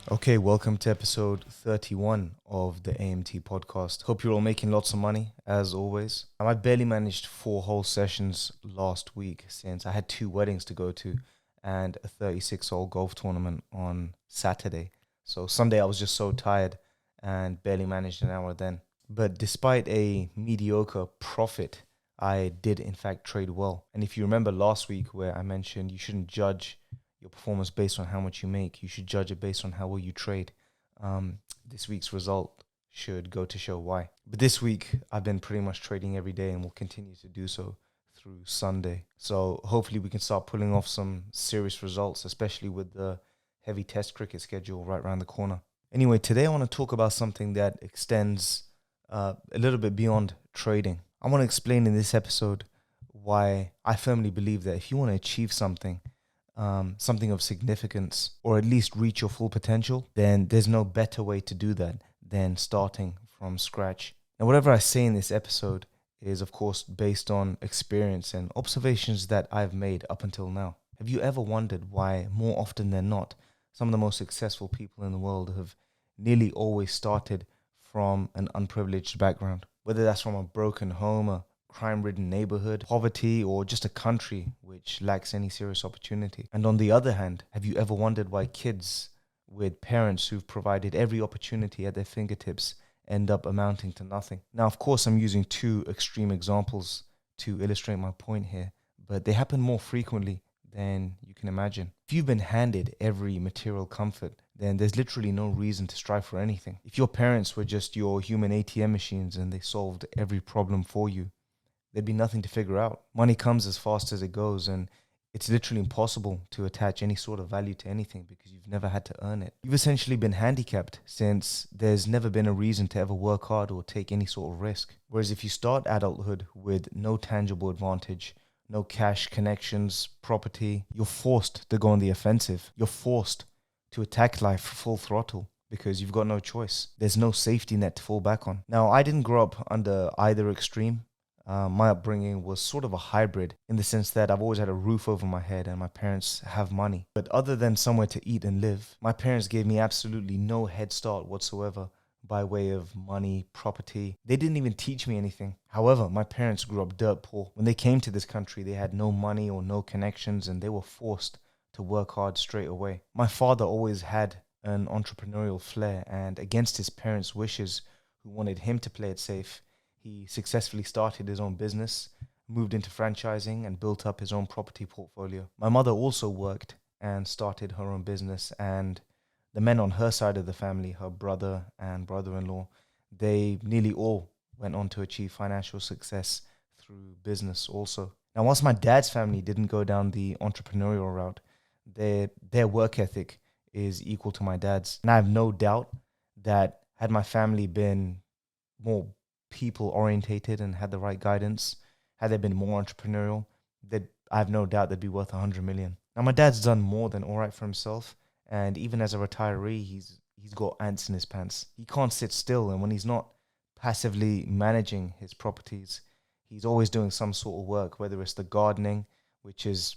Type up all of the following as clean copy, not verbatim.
Okay, welcome to episode 31 of the AMT podcast. Hope you're all making lots of money, as always. I barely managed 4 whole sessions last week since I had 2 weddings to go to and a 36-hole golf tournament on Saturday. So Sunday I was just so tired and barely managed an hour then. But despite a mediocre profit, I did in fact trade well. And if you remember last week where I mentioned you shouldn't judge your performance based on how much you make. You should judge it based on how well you trade. This week's result should go to show why. But this week, I've been pretty much trading every day and will continue to do so through Sunday. So hopefully we can start pulling off some serious results, especially with the heavy test cricket schedule right around the corner. Anyway, today I want to talk about something that extends a little bit beyond trading. I want to explain in this episode why I firmly believe that if you want to achieve something of significance, or at least reach your full potential, then there's no better way to do that than starting from scratch. Now, whatever I say in this episode is, of course, based on experience and observations that I've made up until now. Have you ever wondered why, more often than not, some of the most successful people in the world have nearly always started from an unprivileged background? Whether that's from a broken home, a crime-ridden neighborhood, poverty, or just a country which lacks any serious opportunity. And on the other hand, have you ever wondered why kids with parents who've provided every opportunity at their fingertips end up amounting to nothing? Now, of course, I'm using 2 extreme examples to illustrate my point here, but they happen more frequently than you can imagine. If you've been handed every material comfort, then there's literally no reason to strive for anything. If your parents were just your human ATM machines and they solved every problem for you, there'd be nothing to figure out. Money comes as fast as it goes, and it's literally impossible to attach any sort of value to anything because you've never had to earn it. You've essentially been handicapped since there's never been a reason to ever work hard or take any sort of risk. Whereas if you start adulthood with no tangible advantage, no cash, connections, property, you're forced to go on the offensive. You're forced to attack life full throttle because you've got no choice. There's no safety net to fall back on. Now, I didn't grow up under either extreme. My upbringing was sort of a hybrid in the sense that I've always had a roof over my head and my parents have money. But other than somewhere to eat and live, my parents gave me absolutely no head start whatsoever by way of money, property. They didn't even teach me anything. However, my parents grew up dirt poor. When they came to this country, they had no money or no connections and they were forced to work hard straight away. My father always had an entrepreneurial flair, and against his parents' wishes, who wanted him to play it safe, he successfully started his own business, moved into franchising, and built up his own property portfolio. My mother also worked and started her own business, and the men on her side of the family, her brother and brother-in-law, they nearly all went on to achieve financial success through business also. Now, whilst my dad's family didn't go down the entrepreneurial route, their work ethic is equal to my dad's. And I have no doubt that had my family been more people orientated and had the right guidance, had they been more entrepreneurial, that I have no doubt they'd be worth 100 million. Now, my dad's done more than all right for himself, and even as a retiree, he's got ants in his pants. He can't sit still, and when he's not passively managing his properties, he's always doing some sort of work, whether it's the gardening, which is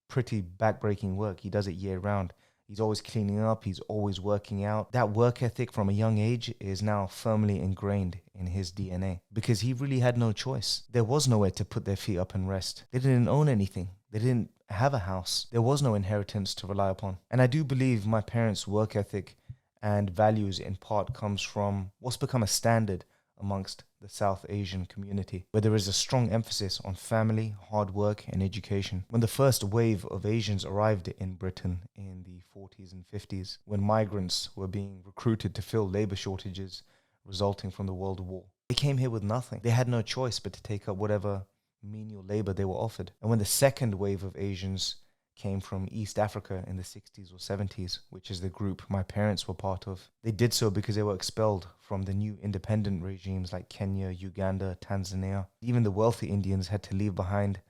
pretty backbreaking work. He does it year round. He's always cleaning up. He's always working out. That work ethic from a young age is now firmly ingrained in his DNA because he really had no choice. There was nowhere to put their feet up and rest. They didn't own anything. They didn't have a house. There was no inheritance to rely upon. And I do believe my parents' work ethic and values in part comes from what's become a standard amongst the South Asian community, where there is a strong emphasis on family, hard work, and education. When the first wave of Asians arrived in Britain in the 40s and 50s, when migrants were being recruited to fill labor shortages resulting from the World War, they came here with nothing. They had no choice but to take up whatever menial labor they were offered. And when the second wave of Asians came from East Africa in the 60s or 70s, which is the group my parents were part of, they did so because they were expelled from the new independent regimes like Kenya, Uganda, Tanzania. Even the wealthy Indians had to leave behind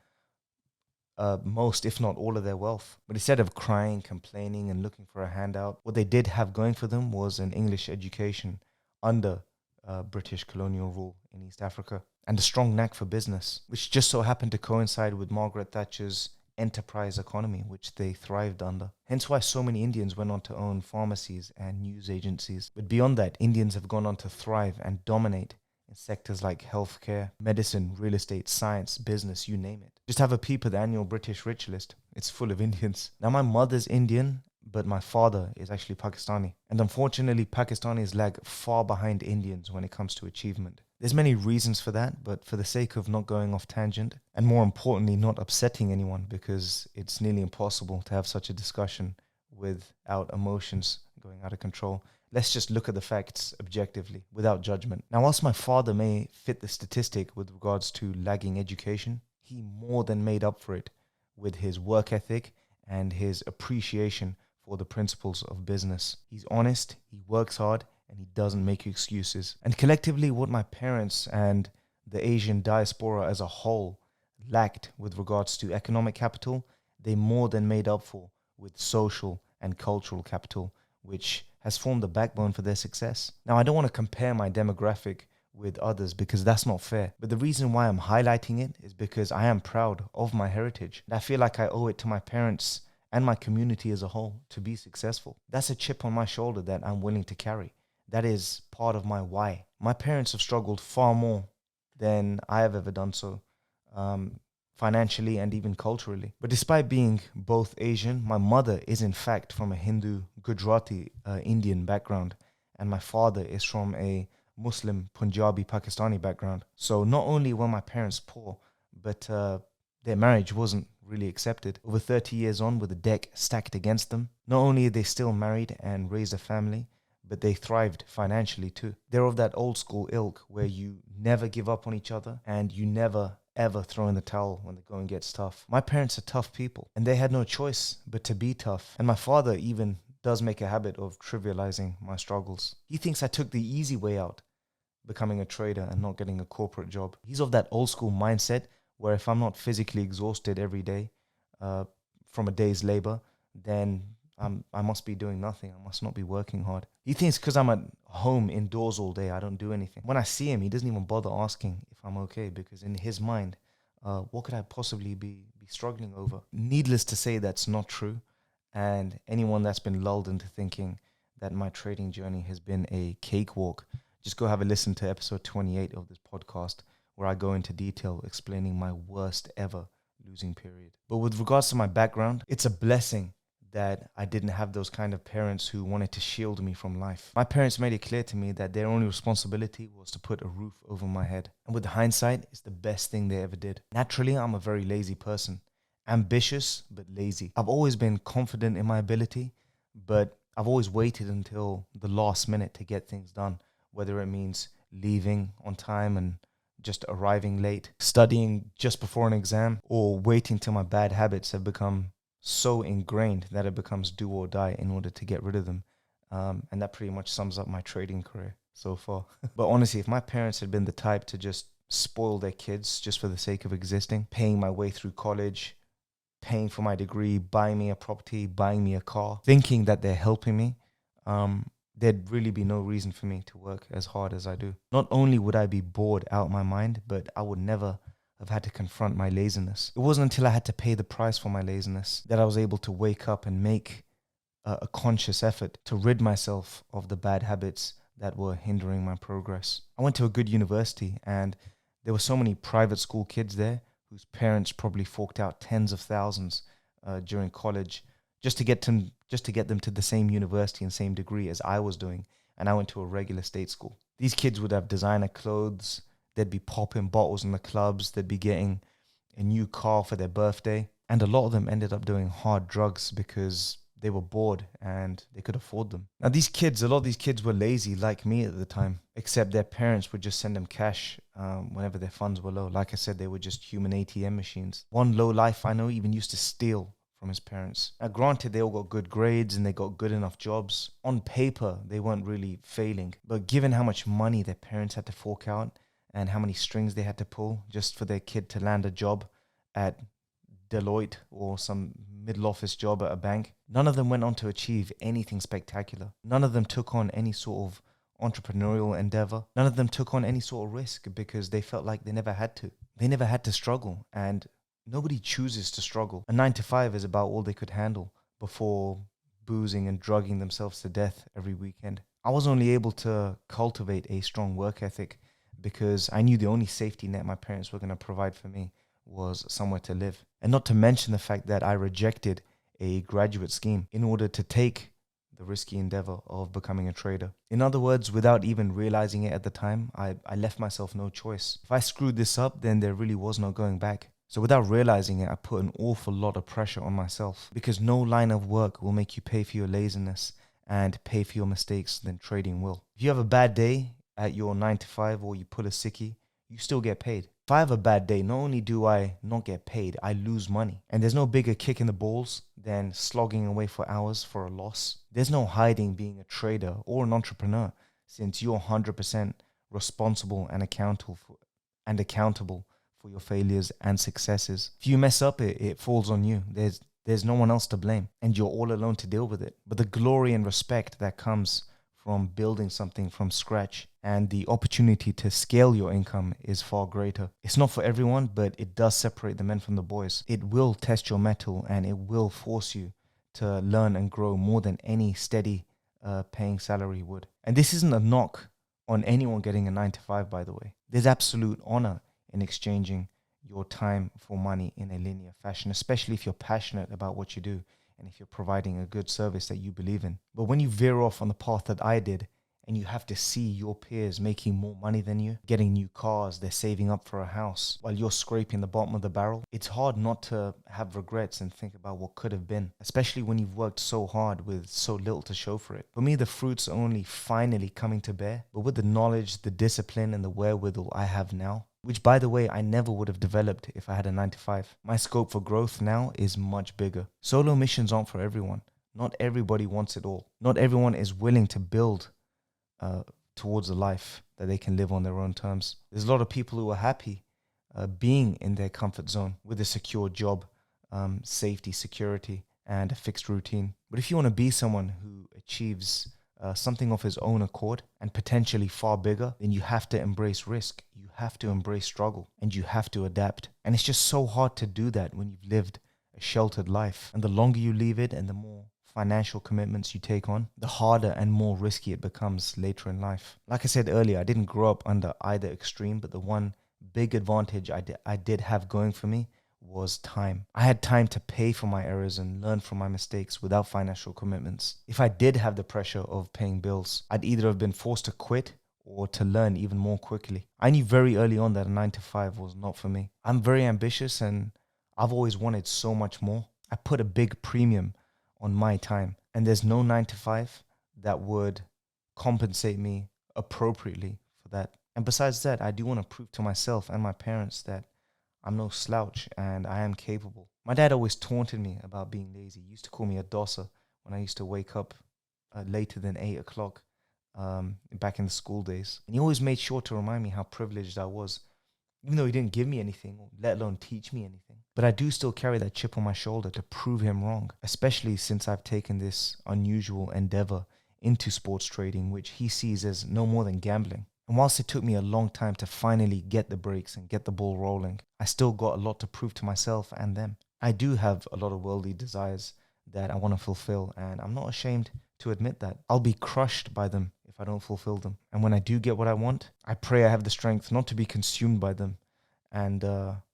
most, if not all, of their wealth. But instead of crying, complaining, and looking for a handout, what they did have going for them was an English education under British colonial rule in East Africa, and a strong knack for business, which just so happened to coincide with Margaret Thatcher's enterprise economy, which they thrived under. Hence why so many Indians went on to own pharmacies and news agencies. But beyond that, Indians have gone on to thrive and dominate in sectors like healthcare, medicine, real estate, science, business, you name it. Just have a peep at the annual British Rich List. It's full of Indians. Now, my mother's Indian, but my father is actually Pakistani. And unfortunately, Pakistanis lag far behind Indians when it comes to achievement. There's many reasons for that, but for the sake of not going off tangent, and more importantly, not upsetting anyone, because it's nearly impossible to have such a discussion without emotions going out of control, let's just look at the facts objectively, without judgment. Now, whilst my father may fit the statistic with regards to lagging education, he more than made up for it with his work ethic and his appreciation for the principles of business. He's honest, he works hard, and he doesn't make excuses. And collectively, what my parents and the Asian diaspora as a whole lacked with regards to economic capital, they more than made up for with social and cultural capital, which has formed the backbone for their success. Now, I don't want to compare my demographic with others because that's not fair. But the reason why I'm highlighting it is because I am proud of my heritage. And I feel like I owe it to my parents and my community as a whole to be successful. That's a chip on my shoulder that I'm willing to carry. That is part of my why. My parents have struggled far more than I have ever done so, financially and even culturally. But despite being both Asian, my mother is in fact from a Hindu, Gujarati, Indian background, and my father is from a Muslim, Punjabi, Pakistani background. So not only were my parents poor, but their marriage wasn't really accepted. Over 30 years on, with the deck stacked against them, not only are they still married and raised a family, but they thrived financially too. They're of that old school ilk where you never give up on each other and you never ever throw in the towel when the going gets tough. My parents are tough people and they had no choice but to be tough. And my father even does make a habit of trivializing my struggles. He thinks I took the easy way out, becoming a trader and not getting a corporate job. He's of that old school mindset where if I'm not physically exhausted every day from a day's labor, then I must be doing nothing. I must not be working hard. He thinks because I'm at home indoors all day, I don't do anything. When I see him, he doesn't even bother asking if I'm okay, because in his mind, what could I possibly be struggling over? Needless to say, that's not true. And anyone that's been lulled into thinking that my trading journey has been a cakewalk, just go have a listen to episode 28 of this podcast, where I go into detail explaining my worst ever losing period. But with regards to my background, it's a blessing that I didn't have those kind of parents who wanted to shield me from life. My parents made it clear to me that their only responsibility was to put a roof over my head. And with hindsight, it's the best thing they ever did. Naturally, I'm a very lazy person. Ambitious, but lazy. I've always been confident in my ability, but I've always waited until the last minute to get things done, whether it means leaving on time and just arriving late, studying just before an exam, or waiting till my bad habits have become so ingrained that it becomes do or die in order to get rid of them. And that pretty much sums up my trading career so far. But honestly, if my parents had been the type to just spoil their kids just for the sake of existing, paying my way through college, paying for my degree, buying me a property, buying me a car, thinking that they're helping me, there'd really be no reason for me to work as hard as I do. Not only would I be bored out my mind, but I would never have had to confront my laziness. It wasn't until I had to pay the price for my laziness that I was able to wake up and make a conscious effort to rid myself of the bad habits that were hindering my progress. I went to a good university and there were so many private school kids there whose parents probably forked out tens of thousands during college just to get them to the same university and same degree as I was doing. And I went to a regular state school. These kids would have designer clothes. They'd be popping bottles in the clubs. They'd be getting a new car for their birthday. And a lot of them ended up doing hard drugs because they were bored and they could afford them. Now, a lot of these kids were lazy like me at the time, except their parents would just send them cash whenever their funds were low. Like I said, they were just human ATM machines. One low life I know even used to steal from his parents. Now, granted, they all got good grades and they got good enough jobs. On paper, they weren't really failing. But given how much money their parents had to fork out and how many strings they had to pull just for their kid to land a job at Deloitte or some middle office job at a bank, none of them went on to achieve anything spectacular. None of them took on any sort of entrepreneurial endeavor. None of them took on any sort of risk because they felt like they never had to. They never had to struggle. And Nobody chooses to struggle. A 9 to 5 is about all they could handle before boozing and drugging themselves to death every weekend. I was only able to cultivate a strong work ethic because I knew the only safety net my parents were going to provide for me was somewhere to live. And not to mention the fact that I rejected a graduate scheme in order to take the risky endeavor of becoming a trader. In other words, without even realizing it at the time, I left myself no choice. If I screwed this up, then there really was no going back. So without realizing it, I put an awful lot of pressure on myself because no line of work will make you pay for your laziness and pay for your mistakes than trading will. If you have a bad day at your 9 to 5 or you pull a sickie, you still get paid. If I have a bad day, not only do I not get paid, I lose money. And there's no bigger kick in the balls than slogging away for hours for a loss. There's no hiding being a trader or an entrepreneur since you're 100% responsible and accountable for your failures and successes. If you mess up, it falls on you. There's no one else to blame and you're all alone to deal with it. But the glory and respect that comes from building something from scratch and the opportunity to scale your income is far greater. It's not for everyone, but it does separate the men from the boys. It will test your mettle and it will force you to learn and grow more than any steady paying salary would. And this isn't a knock on anyone getting a 9 to 5, by the way. There's absolute honor in exchanging your time for money in a linear fashion, especially if you're passionate about what you do and if you're providing a good service that you believe in. But when you veer off on the path that I did and you have to see your peers making more money than you, getting new cars, they're saving up for a house while you're scraping the bottom of the barrel, it's hard not to have regrets and think about what could have been, especially when you've worked so hard with so little to show for it. For me, the fruit's only finally coming to bear, but with the knowledge, the discipline, and the wherewithal I have now, which, by the way, I never would have developed if I had a 9 to 5. My scope for growth now is much bigger. Solo missions aren't for everyone. Not everybody wants it all. Not everyone is willing to build towards a life that they can live on their own terms. There's a lot of people who are happy being in their comfort zone with a secure job, safety, security, and a fixed routine. But if you want to be someone who achieves something of his own accord and potentially far bigger, then you have to embrace risk. You have to embrace struggle and you have to adapt. And it's just so hard to do that when you've lived a sheltered life. And the longer you leave it and the more financial commitments you take on, the harder and more risky it becomes later in life. Like I said earlier, I didn't grow up under either extreme, but the one big advantage I did have going for me was time. I had time to pay for my errors and learn from my mistakes without financial commitments. If I did have the pressure of paying bills, I'd either have been forced to quit or to learn even more quickly. I knew very early on that a 9 to 5 was not for me. I'm very ambitious and I've always wanted so much more. I put a big premium on my time and there's no 9 to 5 that would compensate me appropriately for that. And besides that, I do want to prove to myself and my parents that I'm no slouch and I am capable. My dad always taunted me about being lazy. He used to call me a dosser when I used to wake up later than 8 o'clock back in the school days. And he always made sure to remind me how privileged I was, even though he didn't give me anything, let alone teach me anything. But I do still carry that chip on my shoulder to prove him wrong, especially since I've taken this unusual endeavor into sports trading, which he sees as no more than gambling. And whilst it took me a long time to finally get the breaks and get the ball rolling, I still got a lot to prove to myself and them. I do have a lot of worldly desires that I want to fulfill, and I'm not ashamed to admit that. I'll be crushed by them if I don't fulfill them. And when I do get what I want, I pray I have the strength not to be consumed by them and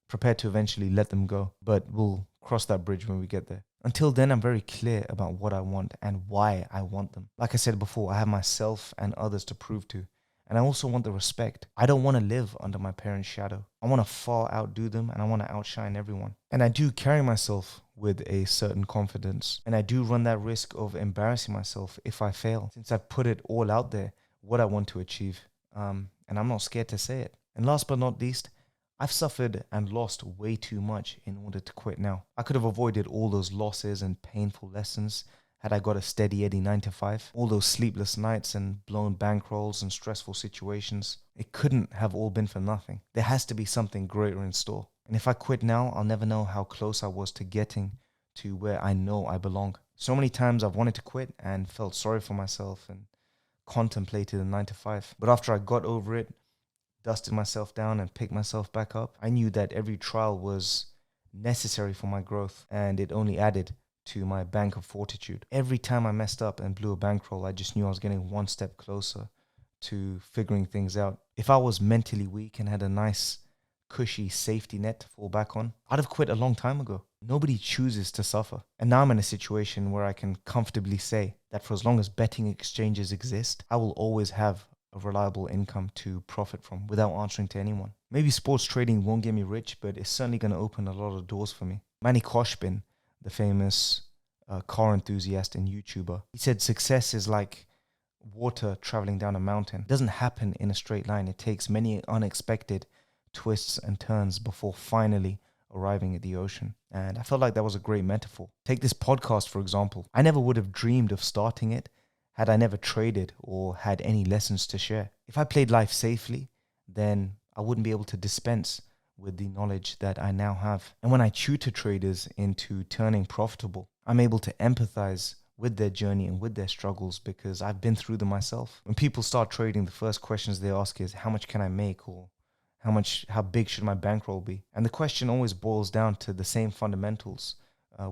prepared to eventually let them go. But we'll cross that bridge when we get there. Until then, I'm very clear about what I want and why I want them. Like I said before, I have myself and others to prove to. And I also want the respect. I don't want to live under my parents' shadow. I want to far outdo them and I want to outshine everyone. And I do carry myself with a certain confidence. And I do run that risk of embarrassing myself if I fail, since I've put it all out there, what I want to achieve. And I'm not scared to say it. And last but not least, I've suffered and lost way too much in order to quit now. I could have avoided all those losses and painful lessons had I got a steady Eddie 9 to 5, all those sleepless nights and blown bankrolls and stressful situations. It couldn't have all been for nothing. There has to be something greater in store. And if I quit now, I'll never know how close I was to getting to where I know I belong. So many times I've wanted to quit and felt sorry for myself and contemplated a 9 to 5. But after I got over it, dusted myself down and picked myself back up, I knew that every trial was necessary for my growth, and it only added to my bank of fortitude. Every time I messed up and blew a bankroll, I just knew I was getting one step closer to figuring things out. If I was mentally weak and had a nice, cushy safety net to fall back on, I'd have quit a long time ago. Nobody chooses to suffer. And now I'm in a situation where I can comfortably say that for as long as betting exchanges exist, I will always have a reliable income to profit from without answering to anyone. Maybe sports trading won't get me rich, but it's certainly going to open a lot of doors for me. Manny Koshbin, the famous car enthusiast and YouTuber, he said success is like water traveling down a mountain. It doesn't happen in a straight line. It takes many unexpected twists and turns before finally arriving at the ocean. And I felt like that was a great metaphor. Take this podcast, for example. I never would have dreamed of starting it had I never traded or had any lessons to share. If I played life safely, then I wouldn't be able to dispense with the knowledge that I now have. And when I tutor traders into turning profitable, I'm able to empathize with their journey and with their struggles because I've been through them myself. When people start trading, the first questions they ask is, how much can I make? Or how big should my bankroll be? And the question always boils down to the same fundamentals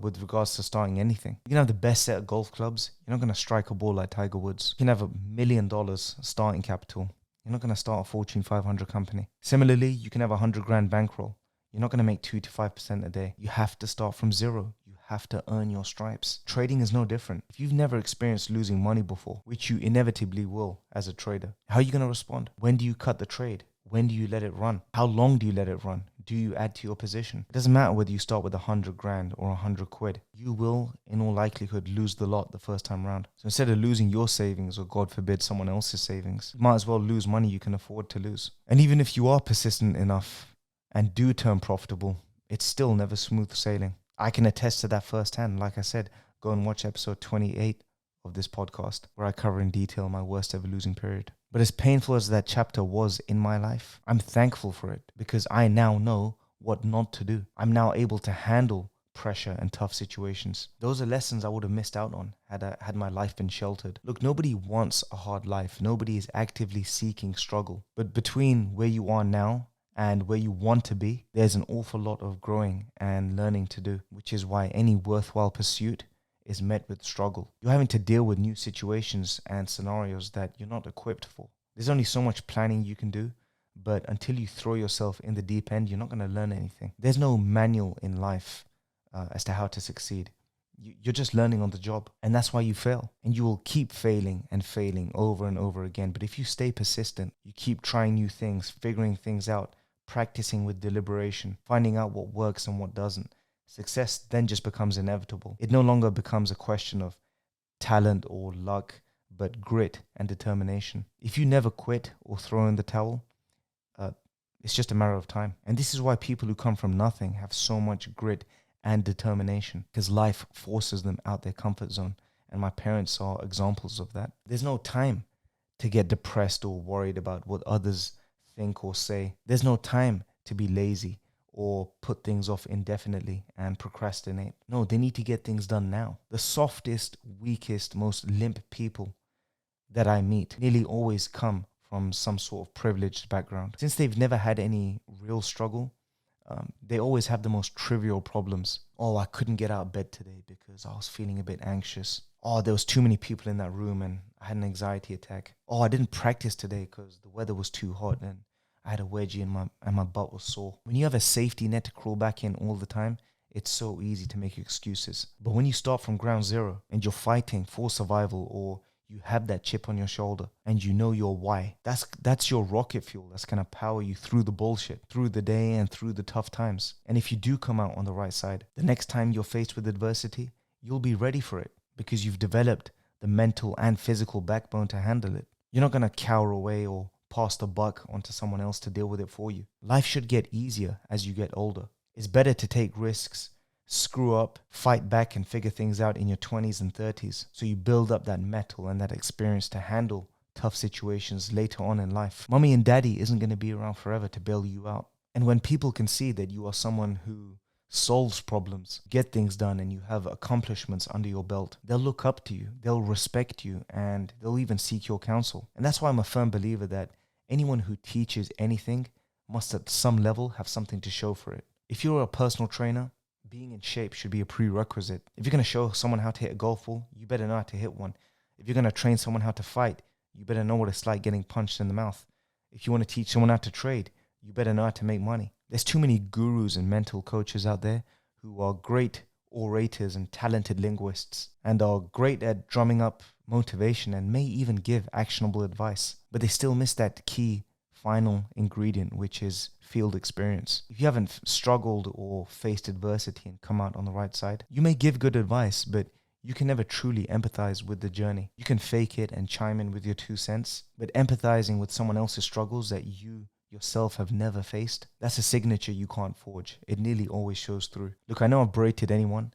with regards to starting anything. You can have the best set of golf clubs. You're not going to strike a ball like Tiger Woods. You can have $1 million starting capital. You're not going to start a Fortune 500 company. Similarly, you can have 100 grand bankroll. You're not going to make 2 to 5% a day. You have to start from zero. You have to earn your stripes. Trading is no different. If you've never experienced losing money before, which you inevitably will as a trader, how are you going to respond? When do you cut the trade? When do you let it run? How long do you let it run? Do you add to your position? It doesn't matter whether you start with 100 grand or 100 quid. You will, in all likelihood, lose the lot the first time round. So instead of losing your savings or, God forbid, someone else's savings, you might as well lose money you can afford to lose. And even if you are persistent enough and do turn profitable, it's still never smooth sailing. I can attest to that firsthand. Like I said, go and watch episode 28 of this podcast, where I cover in detail my worst ever losing period. But as painful as that chapter was in my life, I'm thankful for it because I now know what not to do. I'm now able to handle pressure and tough situations. Those are lessons I would have missed out on had my life been sheltered. Look, nobody wants a hard life. Nobody is actively seeking struggle. But between where you are now and where you want to be, there's an awful lot of growing and learning to do, which is why any worthwhile pursuit is met with struggle. You're having to deal with new situations and scenarios that you're not equipped for. There's only so much planning you can do, but until you throw yourself in the deep end, you're not going to learn anything. There's no manual in life as to how to succeed. You're just learning on the job, and that's why you fail. And you will keep failing and failing over and over again. But if you stay persistent, you keep trying new things, figuring things out, practicing with deliberation, finding out what works and what doesn't, success then just becomes inevitable. It no longer becomes a question of talent or luck, but grit and determination. If you never quit or throw in the towel, it's just a matter of time. And this is why people who come from nothing have so much grit and determination, because life forces them out their comfort zone. And my parents are examples of that. There's no time to get depressed or worried about what others think or say. There's no time to be lazy or put things off indefinitely and procrastinate. No, they need to get things done now. The softest, weakest, most limp people that I meet nearly always come from some sort of privileged background. Since they've never had any real struggle, they always have the most trivial problems. Oh, I couldn't get out of bed today because I was feeling a bit anxious. Oh, there was too many people in that room and I had an anxiety attack. Oh, I didn't practice today because the weather was too hot and I had a wedgie and my butt was sore. When you have a safety net to crawl back in all the time, it's so easy to make excuses. But when you start from ground zero and you're fighting for survival, or you have that chip on your shoulder and you know your why, that's your rocket fuel that's going to power you through the bullshit, through the day and through the tough times. And if you do come out on the right side, the next time you're faced with adversity, you'll be ready for it because you've developed the mental and physical backbone to handle it. You're not going to cower away or pass the buck onto someone else to deal with it for you. Life should get easier as you get older. It's better to take risks, screw up, fight back and figure things out in your 20s and 30s. So you build up that mettle and that experience to handle tough situations later on in life. Mommy and daddy isn't going to be around forever to bail you out. And when people can see that you are someone who solves problems, get things done, and you have accomplishments under your belt, they'll look up to you, they'll respect you, and they'll even seek your counsel. And that's why I'm a firm believer that anyone who teaches anything must at some level have something to show for it. If you're a personal trainer, being in shape should be a prerequisite. If you're going to show someone how to hit a golf ball, you better know how to hit one. If you're going to train someone how to fight, you better know what it's like getting punched in the mouth. If you want to teach someone how to trade, you better know how to make money. There's too many gurus and mental coaches out there who are great orators and talented linguists and are great at drumming up motivation and may even give actionable advice. But they still miss that key final ingredient, which is field experience. If you haven't struggled or faced adversity and come out on the right side, you may give good advice, but you can never truly empathize with the journey. You can fake it and chime in with your 2 cents, but empathizing with someone else's struggles that you yourself have never faced, that's a signature you can't forge. It nearly always shows through. Look, I know I've berated anyone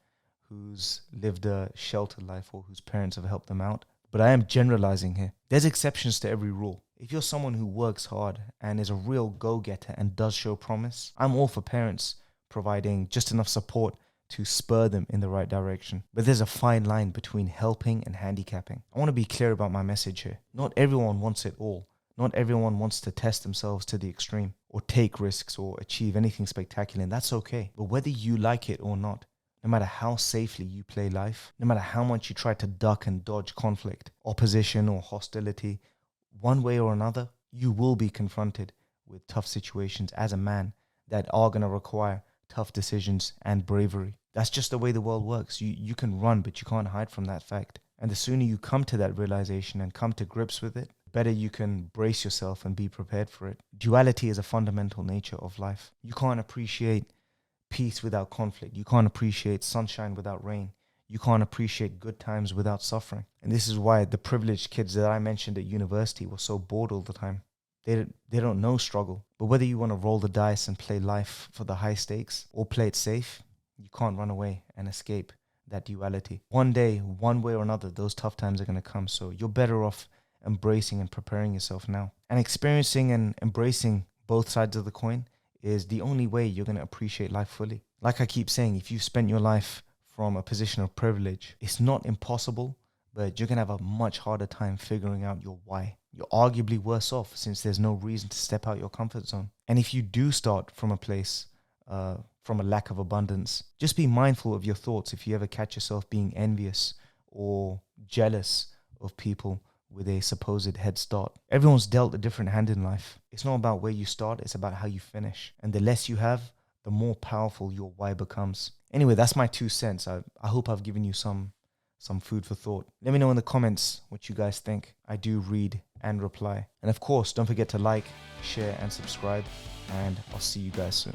who's lived a sheltered life or whose parents have helped them out, but I am generalizing here. There's exceptions to every rule. If you're someone who works hard and is a real go-getter and does show promise, I'm all for parents providing just enough support to spur them in the right direction. But there's a fine line between helping and handicapping. I want to be clear about my message here. Not everyone wants it all. Not everyone wants to test themselves to the extreme or take risks or achieve anything spectacular, and that's okay. But whether you like it or not, no matter how safely you play life, no matter how much you try to duck and dodge conflict, opposition or hostility, one way or another, you will be confronted with tough situations as a man that are going to require tough decisions and bravery. That's just the way the world works. You can run, but you can't hide from that fact. And the sooner you come to that realization and come to grips with it, better you can brace yourself and be prepared for it. Duality is a fundamental nature of life. You can't appreciate peace without conflict. You can't appreciate sunshine without rain. You can't appreciate good times without suffering. And this is why the privileged kids that I mentioned at university were so bored all the time. They don't know struggle. But whether you want to roll the dice and play life for the high stakes or play it safe, you can't run away and escape that duality. One day, one way or another, those tough times are going to come. So you're better off embracing and preparing yourself now. And experiencing and embracing both sides of the coin is the only way you're going to appreciate life fully. Like I keep saying, if you've spent your life from a position of privilege, it's not impossible, but you're going to have a much harder time figuring out your why. You're arguably worse off since there's no reason to step out your comfort zone. And if you do start from a place, from a lack of abundance, just be mindful of your thoughts if you ever catch yourself being envious or jealous of people with a supposed head start. Everyone's dealt a different hand in life. It's not about where you start, it's about how you finish. And the less you have, the more powerful your why becomes. Anyway, that's my 2 cents. I hope I've given you some food for thought. Let me know in the comments what you guys think. I do read and reply. And of course, don't forget to like, share, and subscribe. And I'll see you guys soon.